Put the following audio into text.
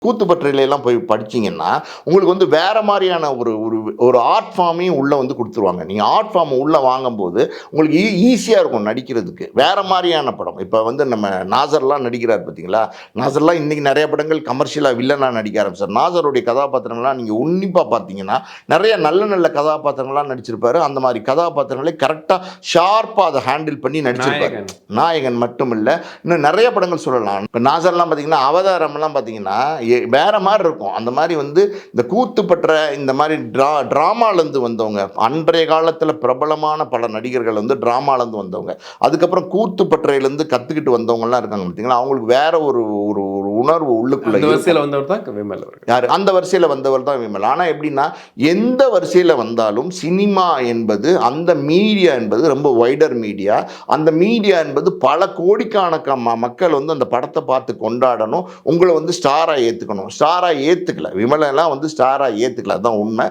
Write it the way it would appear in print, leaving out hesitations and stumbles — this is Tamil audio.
கூத்துப்பற்றையிலலாம் போய் படிச்சீங்கன்னா, உங்களுக்கு வந்து வேற மாரியான ஒரு ஒரு ஒரு ஆர்ட் ஃபார்மையும் உள்ள வந்து குடுத்துருவாங்க. நீங்க ஆர்ட் ஃபார்ம் உள்ள வாங்கும்போது, உங்களுக்கு ஈஸியா இருக்கும் நடிக்கிறதுக்கு. வேற மாரியான படம். இப்ப வந்து நம்ம நாசர்லாம் நடிக்கிறார் பார்த்தீங்களா? நாசர்லாம் இன்னைக்கு நெறைய படங்கள் கமர்ஷியலா வில்லனா நடிக்க ஆரம்பிச்சார். நாசருடைய கதாபாத்திரங்கள்லாம் நீங்க உன்னிப்பா பார்த்தீங்கன்னா, நெறைய நல்ல நல்ல கதாபாத்திரங்களா நடிச்சிருப்பாரு. அந்த மாரி கதாபாத்திரங்களை கரெக்ட்டா, ஷார்ப்பா அத ஹேண்டில் பண்ணி நடிச்சிருப்பாரு. நாயகன். நாயகன் மட்டும் இல்ல, இன்னும் நெறைய படங்கள் சொல்லலாம். இப்ப நாசர்லாம் பார்த்தீங்கன்னா, அவதாரம்லாம் பார்த்தீங்கன்னா, வேற மாரி இருக்கும். அந்த மாரி வந்து இந்த கூத்துப்பற்ற இந்த மாரி டிராமாலேருந்து வந்தவங்க. அன்றைய காலத்தில பிரபலமான பல நடிகர்கள் வந்து டிராமாலேருந்து வந்தவங்க. அதுக்கப்புறம் கூத்துப்பற்றையிலேருந்து கத்துக்கிட்டு வந்தவங்கலாம் இருக்காங்க பார்த்தீங்களா, அவங்களுக்கு வேற ஒரு ஒரு ஒரு உணர்வு உள்ளுக்குள்ள அந்த இருக்கும். வரிசையில வந்தவர் தான் விமல் அவர்கள். யாரு? அந்த வரிசையில வந்தவர் தான் விமல். ஆனா எப்படின்னா, எந்த வரிசையில வந்தாலும் சினிமா என்பது, அந்த மீடியா என்பது ரொம்ப வைடர் மீடியா. அந்த மீடியா என்பது பல கோடிக்கணக்கான மக்கள் வந்து அந்த படத்த பார்த்து கொண்டாடணும். உங்கள வந்து ஸ்டாரா ஏத்துக்கணும். ஸ்டாரா ஏத்துக்கல. விமலெல்லாம் வந்து ஸ்டாரா ஏத்துக்கல. அதான் உண்ம.